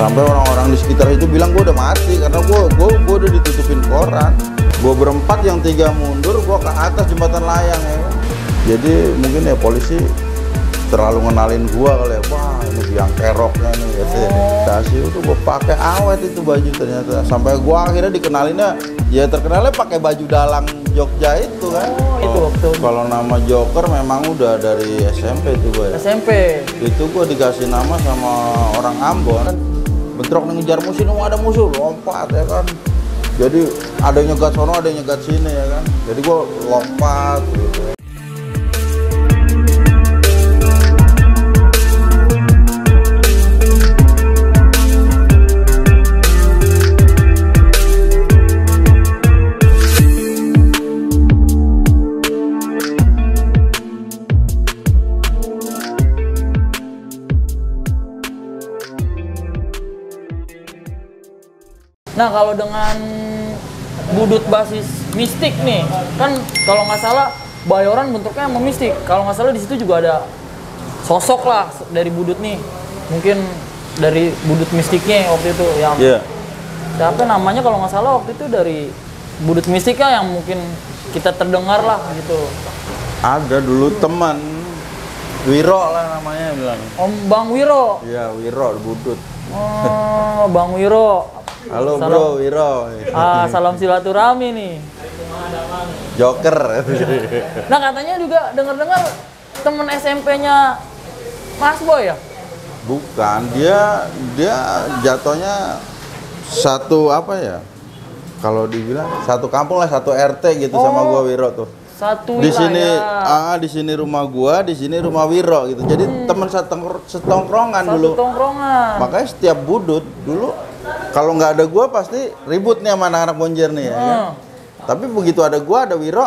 Sampai orang-orang di sekitar itu bilang gue udah mati karena gue udah ditutupin koran. Gue berempat, yang 3 mundur, gue ke atas jembatan layang ya. Jadi mungkin ya polisi terlalu ngenalin gue kali ya. Wah, ini biang keroknya nih ya. Dasi itu gue pakai awet itu baju ternyata. Sampai gue akhirnya dikenalinnya ya terkenalnya pakai baju dalang Jogja itu kan. Itu waktu. Kalau nama Joker memang udah dari SMP itu gue. SMP. Itu gue dikasih nama sama orang Ambon. Bentrok nih ngejar musuh, ada musuh lompat ya kan. Jadi ada yang nyegat sono, ada yang nyegat sini ya kan. Jadi gue lompat gitu. Nah, kalau dengan budut basis mistik nih, kan kalau nggak salah Bayoran bentuknya emang mistik. Kalau nggak salah di situ juga ada sosok lah dari budut nih. Mungkin dari budut mistiknya waktu itu yang siapa namanya kalau nggak salah waktu itu dari budut mistiknya yang mungkin kita terdengar lah gitu. Ada dulu teman Wiro lah namanya bilang. Om Bang Wiro. Iya, Wiro budut. Oh, Bang Wiro. Halo salam, bro, Wiro. Salam silaturahmi nih. Joker. Nah, katanya juga dengar-dengar temen SMP-nya Mas Boy ya? Bukan, dia jatuhnya satu apa ya? Kalau dibilang satu kampung lah, satu RT gitu sama gua Wiro tuh. Satu di sini wilayah. di sini rumah gua, di sini rumah Wiro gitu. Jadi teman setongkrongan dulu. Satu tongkrongan. Makanya setiap budut dulu kalau nggak ada gua pasti ribut nih sama anak-anak Bonjer nih ya kan? Tapi begitu ada gua, ada Wiro,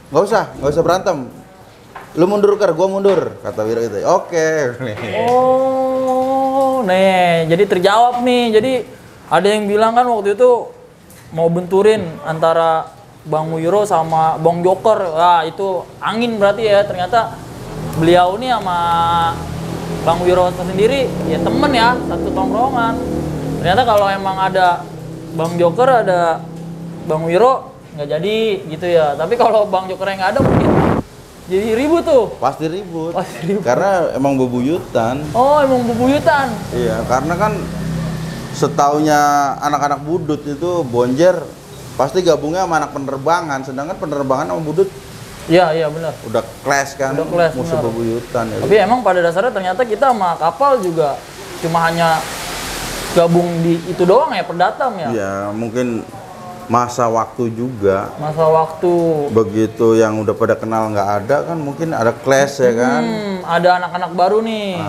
nggak usah berantem. Lu mundur gua mundur, kata Wiro gitu. Oke. Oh, nih, jadi terjawab nih. Jadi ada yang bilang kan waktu itu mau benturin antara Bang Wiro sama Bang Joker. Wah, itu angin berarti ya. Ternyata beliau nih sama Bang Wiro sendiri ya temen ya, satu tongkrongan. Ternyata kalau emang ada Bang Joker, ada Bang Wiro, nggak jadi gitu ya. Tapi kalau Bang Joker yang nggak ada mungkin jadi ribut tuh. Pasti ribut. Karena emang bebuyutan. Oh, emang bebuyutan. Iya, karena kan setaunya anak-anak budut itu Bonjer pasti gabungnya sama anak penerbangan, sedangkan penerbangan sama budut iya benar. Udah clash kan, udah clash, musuh benar. bebuyutan ya. Tapi emang pada dasarnya ternyata kita sama kapal juga cuma hanya gabung di itu doang ya, perdatam ya. Iya, mungkin masa waktu juga. Masa waktu. Begitu yang udah pada kenal nggak ada kan, mungkin ada clash ya kan. Ada anak-anak baru nih.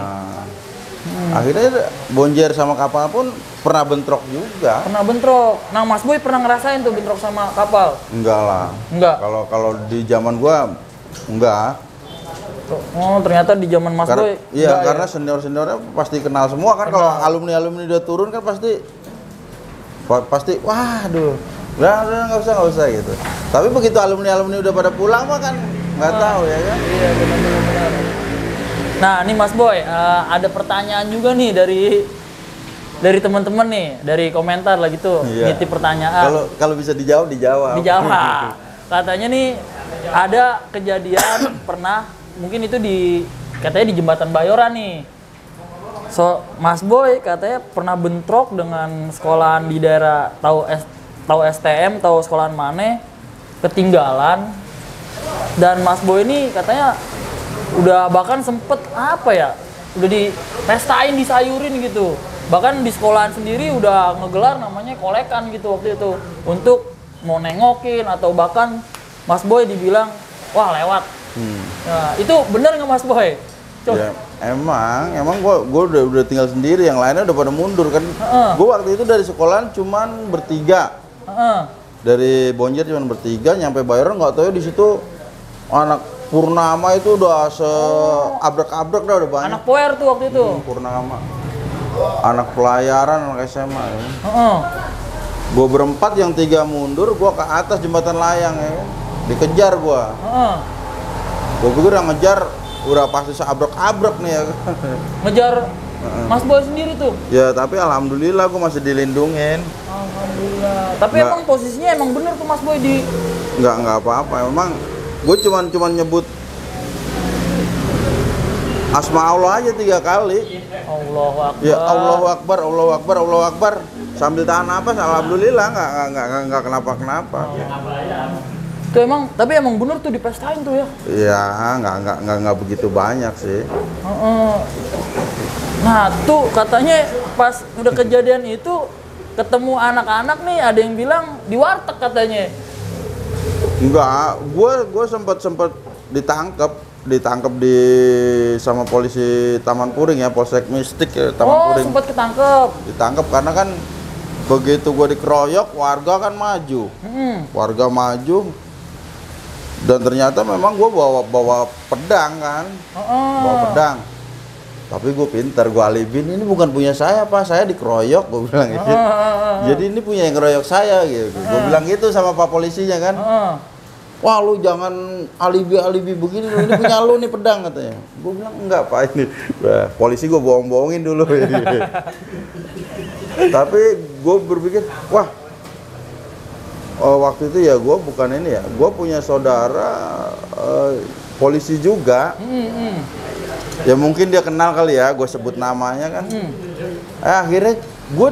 Akhirnya Bonjer sama kapal pun pernah bentrok juga. Pernah bentrok. Nah, Mas Boy pernah ngerasain tuh bentrok sama kapal? Enggak lah. Enggak. Kalau di zaman gua enggak. Oh, ternyata di zaman Mas Boy. Iya, karena senior-seniornya pasti kenal semua kan. Kalau alumni-alumni udah turun kan pasti waduh. Udah nggak usah gitu. Tapi begitu alumni-alumni udah pada pulang mah kan nggak tahu ya kan. Iya, benar. Nah, ini Mas Boy, ada pertanyaan juga nih dari teman-teman nih, dari komentar lah gitu, nitip pertanyaan. Kalau bisa dijawab. Dijawab. Katanya nih ada kejadian pernah, mungkin itu katanya di Jembatan Bayoran nih. So, Mas Boy katanya pernah bentrok dengan sekolahan di daerah tahu STM, tahu sekolahan mana, ketinggalan. Dan Mas Boy ini katanya udah bahkan sempet apa ya, udah dipestain, disayurin gitu. Bahkan di sekolahan sendiri udah ngegelar namanya kolekan gitu waktu itu untuk mau nengokin, atau bahkan Mas Boy dibilang wah lewat. Nah, itu bener nggak Mas Boy? Ya, emang gue udah tinggal sendiri, yang lainnya udah pada mundur kan. Gue waktu itu dari sekolahan cuman bertiga. Dari Bonjer cuman bertiga, nyampe Bayoran nggak tahu ya, di situ anak Purnama itu udah seabrek-abrek dah, udah banyak. Anak poer tuh waktu itu. Purnama. Anak pelayaran, anak SMA ya. Gue berempat, yang 3 mundur, gue ke atas jembatan layang ya. Dikejar gue. Gue pikir yang ngejar udah pasti seabrek-abrek nih ya. Ngejar Mas Boy sendiri tuh. Ya tapi alhamdulillah gue masih dilindungin. Alhamdulillah. Tapi Nggak. emang posisinya emang bener tuh Mas Boy di. Nggak apa-apa. Emang gue cuman nyebut asma Allah aja 3 kali. Allahu Akbar. Ya Allahu Akbar, Allahu Akbar, Allahu Akbar. Sambil tahan napas, alhamdulillah nggak kenapa-kenapa. Itu emang, tapi emang bener tuh dipestain tuh ya. Ya nggak begitu banyak sih. Nah tuh katanya pas udah kejadian itu ketemu anak-anak nih, ada yang bilang di warteg katanya. Enggak, gue sempet ditangkap di sama polisi Taman Puring ya, Polsek Mistik ya, Taman Puring. Sempat ketangkep. Ditangkap karena kan begitu gue dikeroyok, warga kan maju. Warga maju dan ternyata memang gue bawa pedang kan. Bawa pedang. Tapi gue pintar, gue alibin, ini bukan punya saya Pak, saya dikeroyok, gue bilang gitu. Jadi ini punya yang ngeroyok saya gitu. Gue bilang gitu sama Pak polisinya kan. Wah lu jangan alibi begini, ini punya lu nih pedang katanya. Gue bilang enggak Pak, ini wah, polisi gue bohong-bohongin dulu. Tapi gue berpikir, wah waktu itu ya gue bukan ini ya, gue punya saudara polisi juga. Ya mungkin dia kenal kali ya, gue sebut namanya kan. Akhirnya gue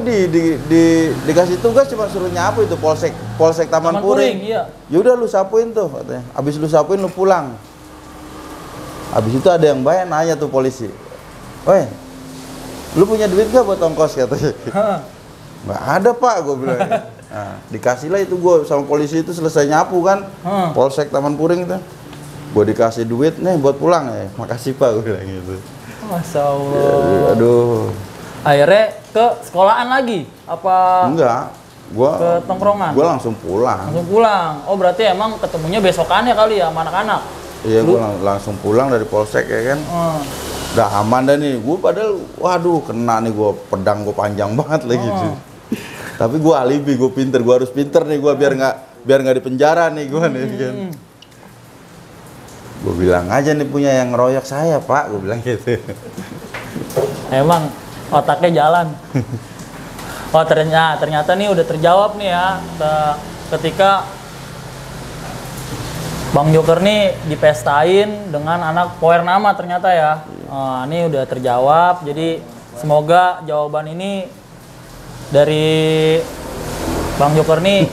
dikasih tugas cuma suruh nyapu itu Polsek Taman Puring. Iya. Yaudah lu sapuin tuh katanya. Abis lu sapuin lu pulang. Abis itu ada yang bayar, nanya tuh polisi. Woi, lu punya duit gak buat ongkos katanya? Nggak ada Pak, gue bilang. Nah, dikasih lah itu gue sama polisi itu selesai nyapu kan. Polsek Taman Puring itu. Gue dikasih duit nih buat pulang ya. Makasih Pak, gue bilang gitu. Masya Allah. Ya, aduh. Akhirnya ke sekolahan lagi? Apa? Enggak. Gua ke tongkrongan? Gue langsung pulang. Langsung pulang? Oh berarti emang ketemunya besokannya kali ya sama anak-anak? Iya, gue langsung pulang dari polsek ya kan. Udah aman dah nih. Gue padahal, waduh kena nih gue, pedang gue panjang banget lagi gitu. Tapi gue alibi, gue pinter, gue harus pinter nih gue biar nggak di penjara nih gue nih kan. Gue bilang aja nih punya yang ngeroyok saya Pak, gue bilang gitu. Emang otaknya jalan. Oh ternyata nih udah terjawab nih ya ketika Bang Joker nih dipestain dengan anak Poer Nama ternyata ya. Ini udah terjawab, jadi semoga jawaban ini dari Bang Joker nih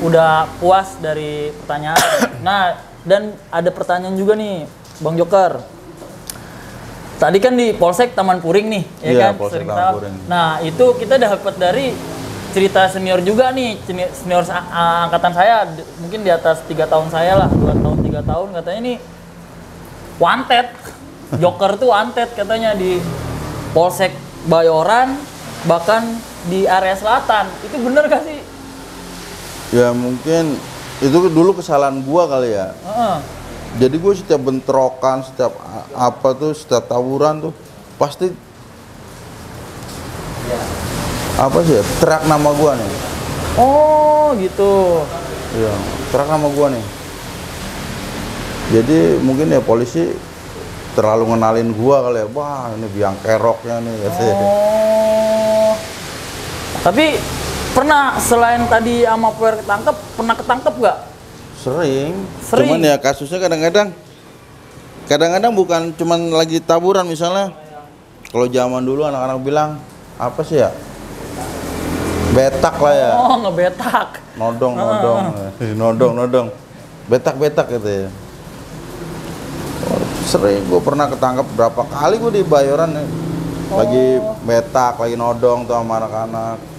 udah puas dari pertanyaan. Nah, dan ada pertanyaan juga nih, Bang Joker. Tadi kan di Polsek Taman Puring nih, ya iya, kan? Polsek Sering Taman tahu. Puring. Nah, itu kita dapat dari cerita senior juga nih, senior angkatan saya, mungkin di atas 3 tahun saya lah, 2 tahun, 3 tahun, katanya nih wanted. Joker tuh wanted katanya di Polsek Bayoran, bahkan di area selatan. Itu bener gak sih? Ya mungkin itu dulu kesalahan gua kali ya. Jadi gue setiap bentrokan, setiap apa tuh, setiap tawuran tuh pasti apa sih ya, terak nama gua nih. Oh gitu. Iya, terak nama gua nih. Jadi mungkin ya polisi terlalu ngenalin gua kali ya. Wah ini biang keroknya nih katanya. Oh. Tapi pernah selain tadi sama Poer ketangkep, pernah ketangkep gak? Sering. Sering. Cuman ya kasusnya kadang-kadang bukan cuman lagi taburan misalnya. Kalau zaman dulu anak-anak bilang apa sih ya? Betak lah ya. Oh, ngebetak. Nodong. Betak gitu ya. Sering gue pernah ketangkep berapa kali gue di Bayoran ya. Lagi betak, lagi nodong tuh sama anak-anak.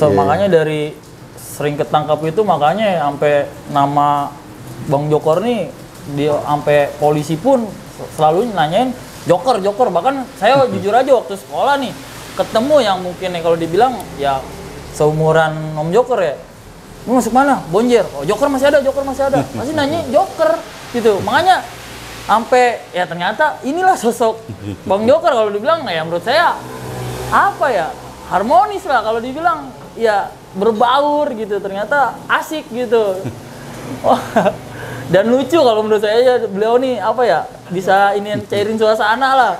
Makanya dari sering ketangkap itu makanya sampai nama Bang Joker nih dia sampai polisi pun selalu nanyain Joker. Bahkan saya jujur aja waktu sekolah nih ketemu yang mungkin kalau dibilang ya seumuran Om Joker ya. Lu masuk mana? Bonjer. Oh, Joker masih ada. Masih nanya Joker gitu. Makanya sampai ya ternyata inilah sosok Bang Joker kalau dibilang ya menurut saya apa ya? Harmonis lah kalau dibilang ya berbaur gitu, ternyata asik gitu. Dan lucu kalau menurut saya ya, beliau nih apa ya bisa ini cairin suasana lah.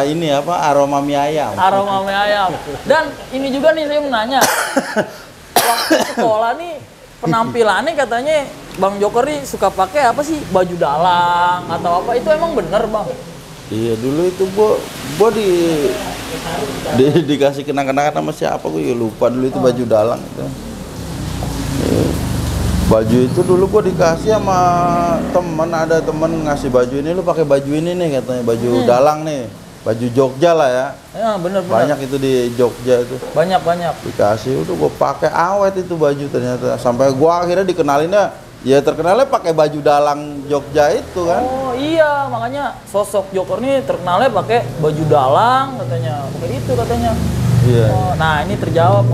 ini apa, aroma mie ayam. Aroma mie ayam. Dan ini juga nih saya mau nanya. Waktu sekolah nih penampilannya katanya Bang Joker nih suka pakai apa sih? Baju dalang atau apa? Itu emang bener, Bang? Iya, dulu itu gua dikasih kenang-kenangan sama siapa, gue ya lupa dulu itu baju dalang itu. Iya. Baju itu dulu gua dikasih sama temen, ada temen ngasih baju ini, lu pakai baju ini nih katanya, baju dalang nih, baju Jogja lah ya. Ya bener. Banyak itu di Jogja itu. Banyak. Dikasih, udah gua pakai awet itu baju ternyata. Sampai gua akhirnya dikenalinnya, ya terkenalnya pakai baju dalang Jogja itu kan. Oh iya, makanya sosok Joker nih terkenalnya pakai baju dalang katanya, pakai itu katanya. Iya. Oh, nah ini terjawab.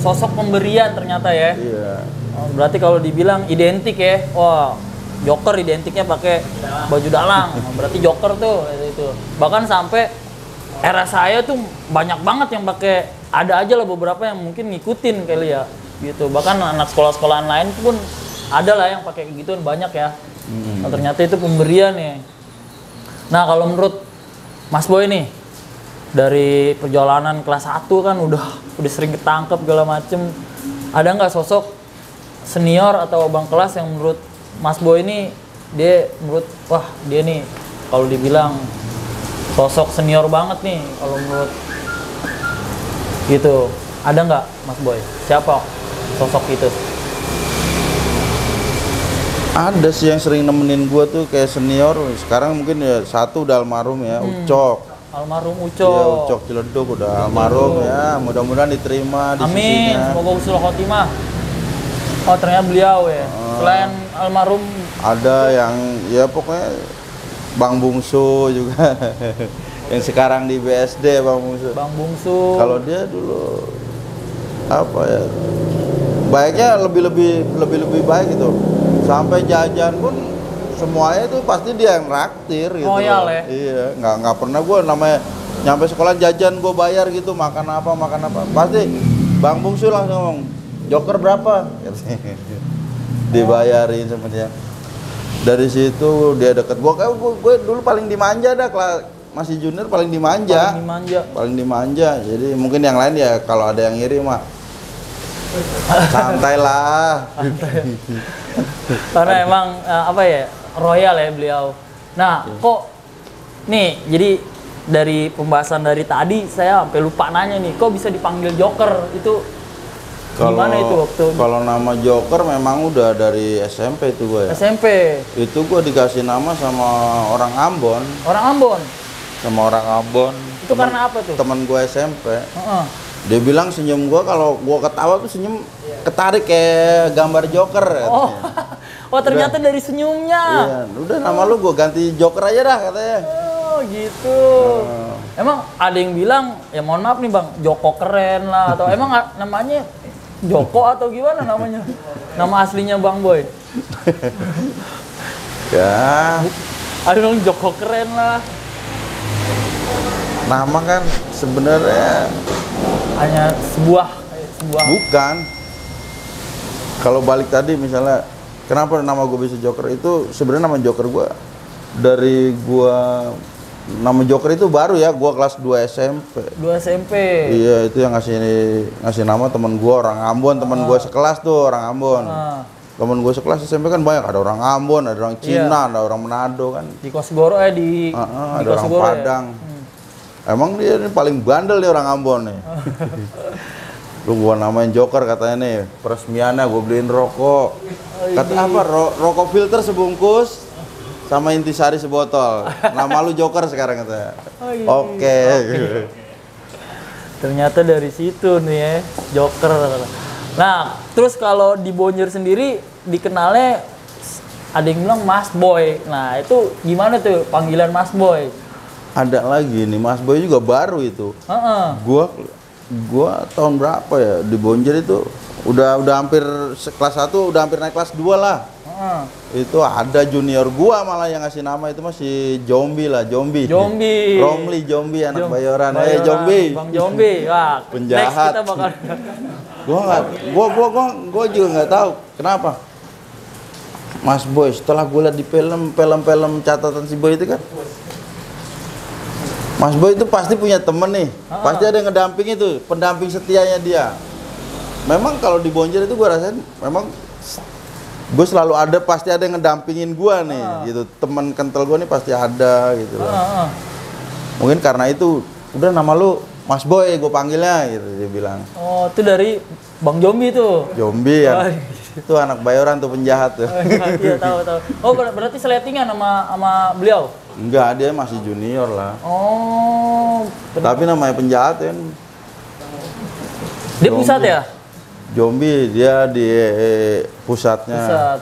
Sosok pemberian ternyata ya. Iya. Oh, berarti kalau dibilang identik ya, wah Joker identiknya pakai baju dalang. Berarti Joker tuh itu. Bahkan sampai era saya tuh banyak banget yang pakai, ada aja lah beberapa yang mungkin ngikutin kali ya gitu. Bahkan anak sekolah-sekolahan lain pun ada lah yang pakai gituan, banyak ya. Nah, ternyata itu pemberian ya. Nah, kalau menurut Mas Boy nih, dari perjalanan kelas 1 kan udah sering ketangkep segala macem. Ada nggak sosok senior atau abang kelas yang menurut Mas Boy ini dia nih kalau dibilang sosok senior banget nih kalau menurut gitu, ada nggak Mas Boy? Siapa sosok itu? Ada sih yang sering nemenin gua tuh kayak senior. Sekarang mungkin ya satu udah almarhum ya, Ucok. Almarhum Ucok. Iya, Ucok Ciledug udah almarhum ya. Mudah-mudahan diterima di Amin, sisinya. semoga husnul khotimah. Oh, ternyata beliau ya. Selain almarhum ada yang ya pokoknya Bang Bungsu juga. Yang sekarang di BSD Bang Bungsu. Bang Bungsu. Kalau dia dulu apa ya? Baiknya lebih baik gitu. Sampai jajan pun semuanya itu pasti dia yang raktir gitu. Royal ya? Iya, nggak pernah gue namanya nyampe sekolah jajan gue bayar gitu, makan apa. Pasti Bang Bungsu langsung ngomong, Joker berapa? Dibayarin sama dia. Dari situ dia deket gue dulu paling dimanja dah, masih junior paling dimanja. Paling dimanja. Jadi mungkin yang lain ya kalau ada yang iri mah santai lah. Karena emang royal ya beliau. Nah, kok nih jadi dari pembahasan dari tadi saya sampai lupa nanya nih, kok bisa dipanggil Joker? Itu gimana itu waktu? Kalau nama Joker memang udah dari SMP itu gue ya. SMP. Itu gue dikasih nama sama orang Ambon. Sama orang Ambon. Itu karena apa tuh? Teman gue SMP. Dia bilang senyum gue kalau gue ketawa tuh senyum ketarik kayak gambar Joker. Oh ternyata dari senyumnya. Iya, udah nama lu gue ganti Joker aja dah katanya. Oh gitu. Emang ada yang bilang, ya mohon maaf nih Bang, Joko keren lah atau emang namanya Joko atau gimana namanya? Nama aslinya Bang Boy? Ya. Ada dong Joko keren lah. Nama kan sebenarnya hanya sebuah. Bukan. Kalau balik tadi misalnya, kenapa nama gue bisa Joker itu sebenarnya nama Joker gue dari gue nama Joker itu baru ya, gue kelas 2 SMP. 2 SMP. Iya, itu yang ngasih nama teman gue orang Ambon, teman gue sekelas tuh orang Ambon. Temen gue sekelas SMP kan banyak, ada orang Ambon, ada orang Cina, ada orang Manado kan. Di Kosgoro ada orang Padang. Ya? Emang dia ini paling bandel nih orang Ambon nih. Lu gua namain Joker katanya nih, peresmiannya gue beliin rokok. Kata apa? Rokok filter sebungkus sama intisari sebotol. Nama lu Joker sekarang katanya. Oke. Ternyata dari situ nih ya, Joker. Nah, terus kalau di Bonjer sendiri dikenalnya ada yang bilang Mas Boy. Nah, itu gimana tuh panggilan Mas Boy? Ada lagi nih, Mas Boy juga baru itu. Gua tahun berapa ya di Bonjer itu udah hampir kelas 1 udah hampir naik kelas 2 lah. Itu ada junior gua malah yang ngasih nama itu masih Jombi lah, Jombi. Romli Jombi anak Bayoran. Jombi. Bang Jombi. Wah, penjahat. Next kita bakal gua juga nggak tahu kenapa. Mas Boy setelah gue lihat di film catatan si Boy itu kan Mas Boy itu pasti punya temen nih, pasti ada yang ngedamping itu, pendamping setianya dia. Memang kalau di Bonjer itu gue rasain, memang gue selalu ada, pasti ada yang ngedampingin gue nih, gitu. Teman kental gue nih pasti ada, gitu loh. Mungkin karena itu, udah nama lu Mas Boy, gue panggilnya, gitu dia bilang. Oh, itu dari Bang Jombi tuh. Jombi ya, itu anak Bayoran tuh, penjahat tuh. Iya, tahu. Oh, berarti seletingan sama beliau? Enggak, dia masih junior lah. Oh. Tapi namanya penjahat kan. Dia pusat ya? Jombi, dia di pusatnya. Pusat.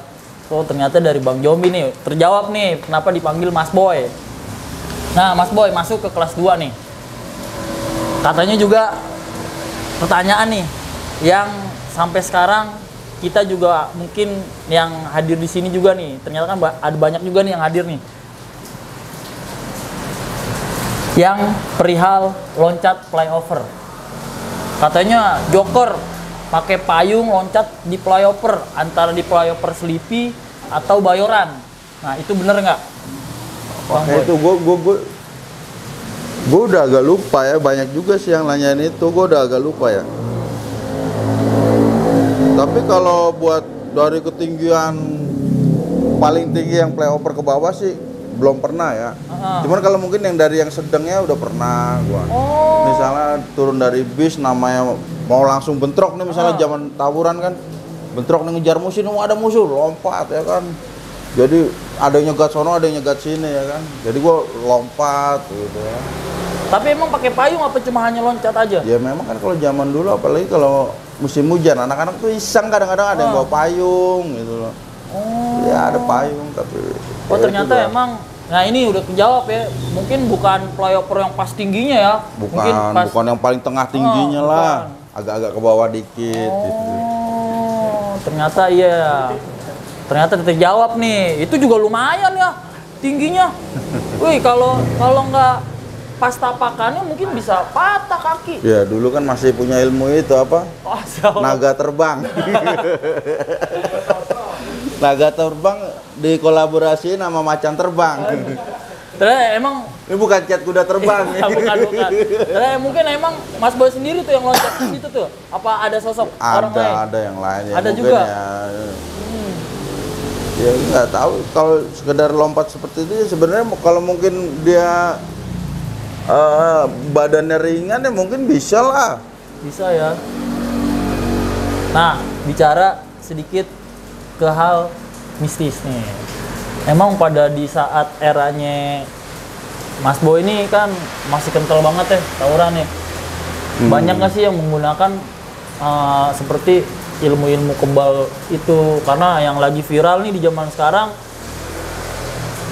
Oh, ternyata dari Bang Jombi nih. Terjawab nih, kenapa dipanggil Mas Boy. Nah, Mas Boy masuk ke kelas 2 nih. Katanya juga pertanyaan nih, yang sampai sekarang kita juga mungkin yang hadir di sini juga nih. Ternyata kan ada banyak juga nih yang hadir nih. Yang perihal loncat flyover. Katanya Joker pakai payung loncat di flyover, antara di flyover Selipi atau Bayoran. Nah, itu bener nggak? Oke, itu gue udah agak lupa ya, banyak juga sih yang nanyain itu, gue udah agak lupa ya. Tapi kalau buat dari ketinggian paling tinggi yang flyover ke bawah sih belum pernah ya. Cuman kalau mungkin yang dari yang sedangnya udah pernah gua. Misalnya turun dari bis, namanya mau langsung bentrok nih, misalnya zaman tawuran kan, bentrok nih ngejar musuh, ada musuh, lompat ya kan. Jadi ada yang nyegat sono, ada yang nyegat sini ya kan. Jadi gua lompat gitu ya. Tapi emang pakai payung apa cuma hanya loncat aja? Ya memang kan kalau zaman dulu, apalagi kalau musim hujan, anak-anak tuh iseng kadang-kadang ada yang bawa payung gitu loh. Ya ada payung, tapi oh ternyata emang, nah ini udah kejawab ya, mungkin bukan flyover yang pas tingginya ya, bukan yang paling tengah tingginya lah, agak-agak ke bawah dikit gitu. Ternyata iya, ternyata terjawab nih, itu juga lumayan ya tingginya. Wih, kalau nggak pas tapakannya mungkin bisa patah kaki. Ya dulu kan masih punya ilmu itu apa? Naga terbang. Naga terbang dikolaborasiin sama macan terbang. Terus emang ini bukan cat kuda terbang. bukan. Terus mungkin emang Mas Boy sendiri tuh yang loncat ke situ tuh. Apa ada sosok orang lain? Ada yang lain ya. Ada juga. Ya nggak tahu, kalau sekedar lompat seperti itu sebenarnya kalau mungkin dia badannya ringan ya mungkin bisa lah. Bisa ya. Nah, bicara sedikit ke hal mistis nih. Emang pada di saat eranya Mas Boy ini kan masih kental banget ya tawuran ya. Banyak nggak sih yang menggunakan seperti ilmu-ilmu kebal itu, karena yang lagi viral nih di zaman sekarang,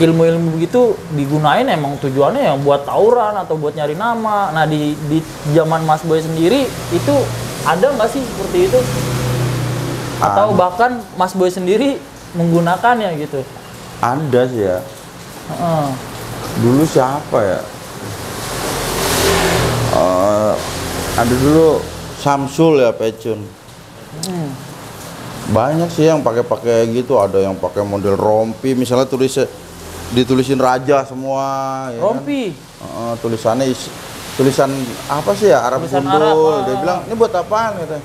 ilmu-ilmu begitu digunain emang tujuannya yang buat tawuran atau buat nyari nama. Nah di zaman Mas Boy sendiri itu ada nggak sih seperti itu? Atau bahkan Mas Boy sendiri menggunakannya gitu? Ada sih ya. Dulu siapa ya? Ada dulu Samsul ya, Pecun. Banyak sih yang pakai gitu, ada yang pakai model rompi, misalnya ditulisin raja semua. Ya rompi. Kan? Tulisannya tulisan apa sih ya, Arab gundul. Dia bilang ini buat apaan katanya.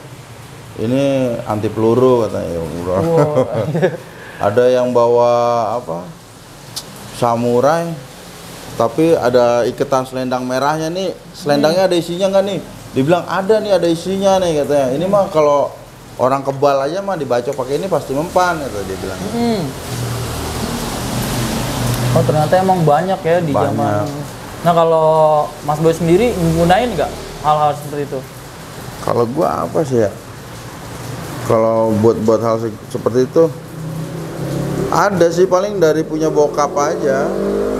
Ini anti peluru katanya. Ya udah. Ada yang bawa apa? Samurai, tapi ada iketan selendang merahnya nih. Selendangnya ada isinya nggak nih? Dibilang ada nih, ada isinya nih katanya. Ini mah kalau orang kebal aja mah dibacok pakai ini pasti mempan kata dia bilang. Oh ternyata emang banyak ya di zaman. Nah kalau Mas Boy sendiri menggunain nggak hal-hal seperti itu? Kalau gua apa sih ya? Kalau buat hal seperti itu ada sih, paling dari punya bokap aja.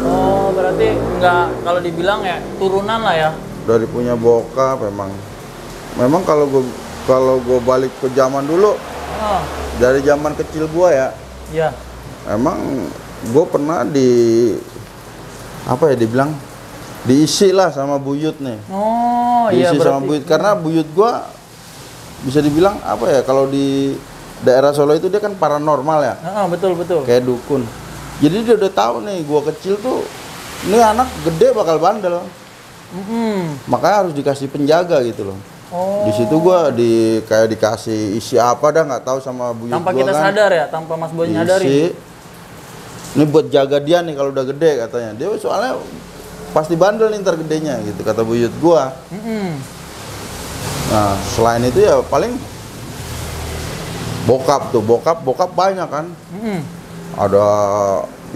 Oh berarti nggak, kalau dibilang ya turunan lah ya? Dari punya bokap memang kalau gue balik ke zaman dulu, dari zaman kecil gua ya. Iya. Emang gue pernah dibilang diisi lah sama buyut nih. Oh diisi iya, berarti sama buyut, karena buyut gue bisa dibilang apa ya, kalau di daerah Solo itu dia kan paranormal ya. Betul kayak dukun. Jadi dia udah tahu nih gue kecil tuh ini anak gede bakal bandel. Makanya harus dikasih penjaga gitu loh. Oh. Di situ gua kayak dikasih isi apa dah nggak tahu sama buyut Tanpa gua kita kan. sadar ya, tanpa Mas Boy nyadari. Diisi. Ini buat jaga dia nih kalau udah gede katanya. Dia soalnya pasti bandel nih ntar gedenya gitu kata buyut gua. Nah selain itu ya paling bokap banyak kan. Ada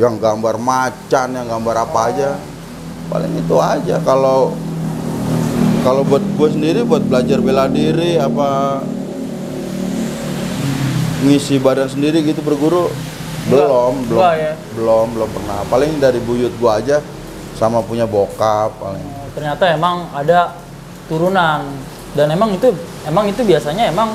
yang gambar macan, yang gambar apa aja. Paling itu aja. Kalau buat gue sendiri buat belajar bela diri apa ngisi badan sendiri gitu berguru belum pernah. Paling dari buyut gue aja sama punya bokap paling. Ternyata emang ada turunan dan emang itu biasanya emang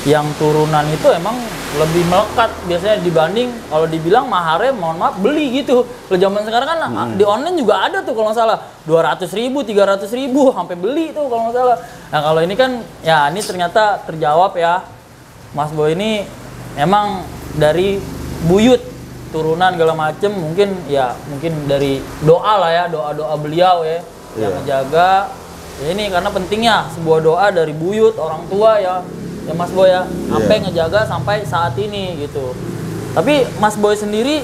yang turunan itu emang lebih melekat biasanya dibanding kalau dibilang maharnya mohon maaf beli gitu. Kalau zaman sekarang kan di online juga ada tuh kalau nggak salah 200.000, 300.000 sampai beli tuh kalau nggak salah. Nah kalau ini kan ya ini ternyata terjawab ya, Mas Boy ini emang dari buyut turunan segala macem, mungkin dari doa lah ya, doa beliau ya yang menjaga ya ini karena pentingnya sebuah doa dari buyut orang tua ya Mas Boy ya, sampai ngejaga sampai saat ini gitu. Tapi Mas Boy sendiri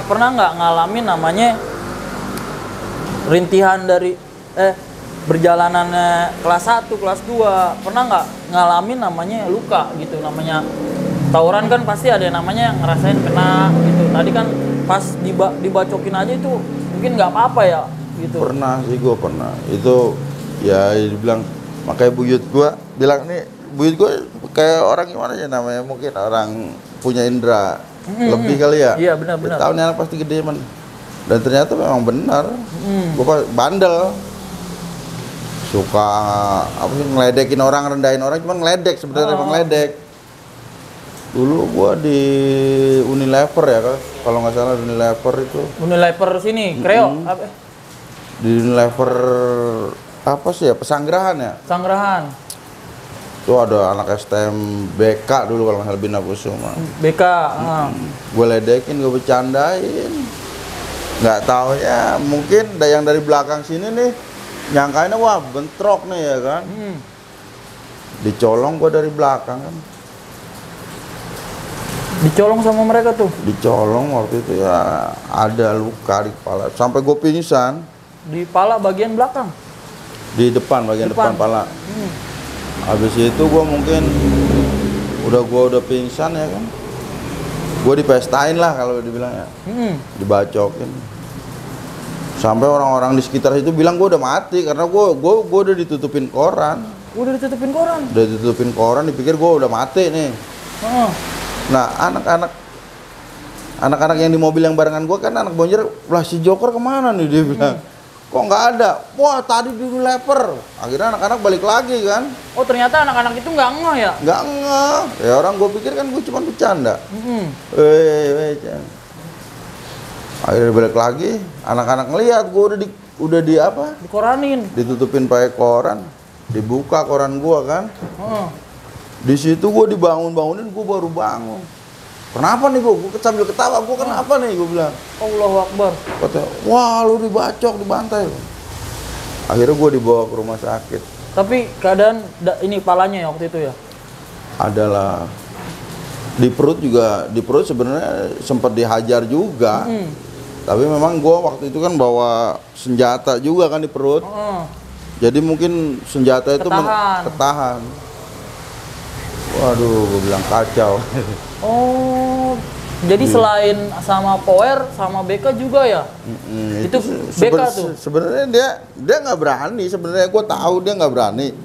pernah nggak ngalamin namanya rintihan dari berjalanannya kelas 1, kelas 2, pernah nggak ngalamin namanya luka gitu, namanya tawuran kan pasti ada yang namanya ngerasain kena gitu. Tadi kan pas dibacokin aja itu mungkin nggak apa-apa ya gitu. Pernah sih gue pernah. Itu ya dibilang makanya buyut gue bilang nih buyut gue kayak orang gimana ya namanya, mungkin orang punya indera lebih kali ya. Iya benar-benar. Tahu nih anak pasti gede man. Dan ternyata memang benar. Gue bandel. Suka apa sih ngeledekin orang, rendahin orang, cuma ngeledek sebenarnya emang ngeledek. Dulu gue di Unilever ya kalau nggak salah Unilever itu. Unilever sini, Kreo apa? Di Unilever apa sih ya, Pesanggerahan ya? Pesanggerahan. Tuh ada anak STM BK dulu kalau nggak salah Bina Kusuma. BK. Gue ledekin, gue bercandain. Nggak tahu ya, mungkin yang dari belakang sini nih nyangkainnya wah bentrok nih ya kan. Dicolong gue dari belakang kan. Dicolong sama mereka tuh? Dicolong waktu itu ya, ada luka di kepala. Sampai gue pingsan. Di kepala bagian belakang? Di depan, bagian depan kepala. Habis itu gue mungkin udah pingsan ya kan, gue dipestain lah kalau dibilang ya, dibacokin. Sampai orang-orang di sekitar itu bilang gue udah mati karena gue udah ditutupin koran. Udah ditutupin koran? Udah ditutupin koran, dipikir gue udah mati nih. Nah anak-anak yang di mobil yang barengan gue kan anak bonjer, lah si Joker kemana nih dia bilang. Kok nggak ada? Wah tadi di Unilever. Akhirnya anak-anak balik lagi kan. Oh ternyata anak-anak itu nggak ngeh ya? Nggak ngeh. Ya orang gue pikir kan gue cuma bercanda. Akhirnya balik lagi. Anak-anak ngeliat gue udah di apa? Dikoranin. Ditutupin pakai koran. Dibuka koran gue kan. Di situ gue dibangunin, gue baru bangun. Kenapa nih gue sambil ketawa, gue kenapa nih gue bilang. Allahu Akbar. Katanya, wah lu dibacok, dibantai. Akhirnya gue dibawa ke rumah sakit. Tapi keadaan ini palanya ya waktu itu ya? Adalah di perut sebenarnya sempat dihajar juga. Tapi memang gue waktu itu kan bawa senjata juga kan di perut. Jadi mungkin senjata itu ketahan. Waduh, gue bilang kacau. Oh, jadi selain sama Power, sama BK juga ya? Itu BK tuh? Sebenarnya dia nggak berani. Sebenarnya gue tahu dia nggak berani.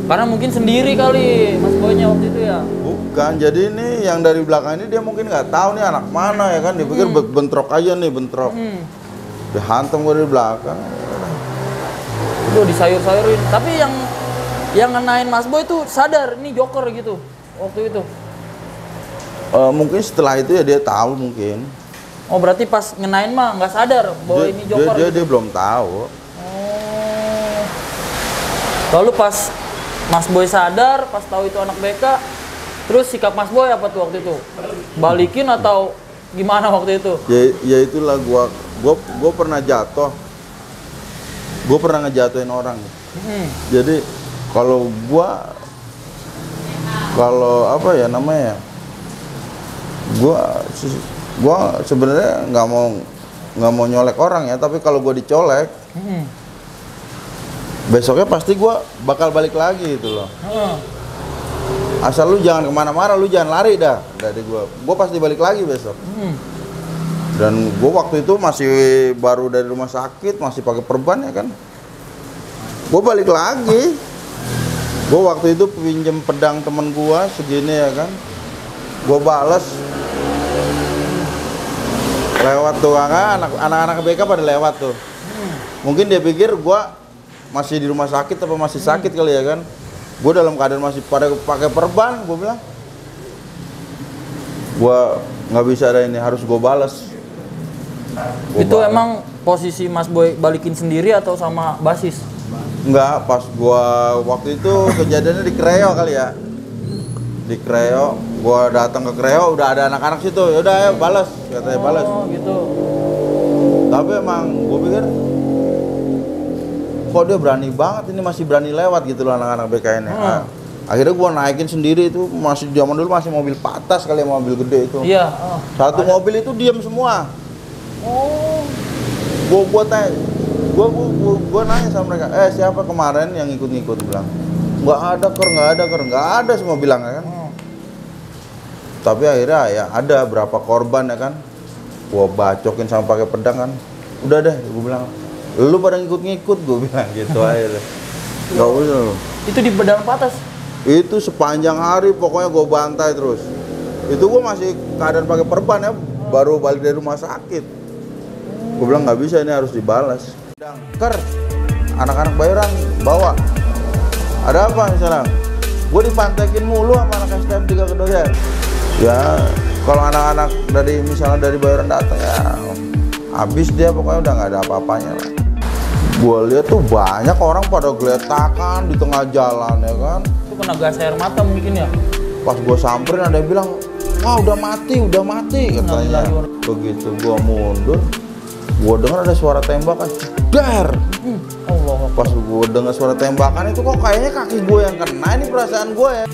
Karena mungkin sendiri kali Mas Boynya waktu itu ya? Bukan, jadi ini yang dari belakang ini dia mungkin nggak tahu nih anak mana ya kan. Dia pikir bentrok aja nih, bentrok. Dihantam gue dari belakang. Udah disayur-sayurin. Tapi yang ngenain Mas Boy itu sadar ini Joker gitu waktu itu. Mungkin setelah itu ya dia tahu mungkin. Oh berarti pas ngenain mah nggak sadar bahwa ini Joker. Dia belum tahu. Oh. Lalu pas Mas Boy sadar, pas tahu itu anak BK, terus sikap Mas Boy apa tuh waktu itu? Balikin atau gimana waktu itu? Ya itulah gua pernah jatuh. gue pernah ngejatuhin orang. Jadi kalau apa ya namanya, gue sebenarnya nggak mau nyolek orang ya, tapi kalau gue dicolek, besoknya pasti gue bakal balik lagi gitu loh. Asal lu jangan kemana-mana, lu jangan lari dah dari gue pasti balik lagi besok. Dan gue waktu itu masih baru dari rumah sakit, masih pakai perban ya kan. Gue balik lagi. Gue waktu itu pinjem pedang temen gue segini ya kan. Gue bales. Lewat tuh anak-anak BK pada lewat tuh. Mungkin dia pikir gue masih di rumah sakit apa masih sakit kali ya kan. Gue dalam keadaan masih pada pakai perban, gue bilang. Gue nggak bisa ada ini, harus gue balas. Itu emang posisi Mas Boy balikin sendiri atau sama basis? Enggak, pas gua waktu itu kejadiannya di Kreo kali ya. Di Kreo, gua datang ke Kreo udah ada anak-anak situ. Ya udah ayo balas, katanya balas. Oh, gitu. Tapi emang gua pikir kok dia berani banget, ini masih berani lewat gitu loh anak-anak BKN ya. Nah, akhirnya gua naikin sendiri itu, masih zaman dulu masih mobil patas kali ya, mobil gede itu. Iya. Satu mobil itu diam semua. Oh. Gua tanya, gua nanya sama mereka, siapa kemarin yang ikut-ikut, bilang nggak ada, semua bilang ya kan. Tapi akhirnya ya ada berapa korban ya kan, gua bacokin sama pakai pedang kan, udah deh, gua bilang, lu pada ngikut-ngikut, gua bilang gitu aja. Nggak usah lu. Itu di pedang patas? Itu sepanjang hari pokoknya gua bantai terus. Itu gua masih keadaan pakai perban ya, baru balik dari rumah sakit. Gue bilang nggak bisa, ini harus dibalas. Ker, anak-anak Bayoran bawa. Ada apa misalnya? Gue dipantekin mulu sama anak STM 3 Kedoyan. Ya, kalau anak-anak misalnya dari Bayoran datang ya, habis dia pokoknya udah nggak ada apa-apanya lah. Gue lihat tuh banyak orang pada geletakan di tengah jalan ya kan. Itu kena gas air mata mungkin ya? Pas gue samperin ada yang bilang, wah udah mati katanya. Begitu gue mundur, gue dengar ada suara tembakan, dar. Allah. Pas gue dengar suara tembakan itu kok kayaknya kaki gue yang kena, ini perasaan gue ya.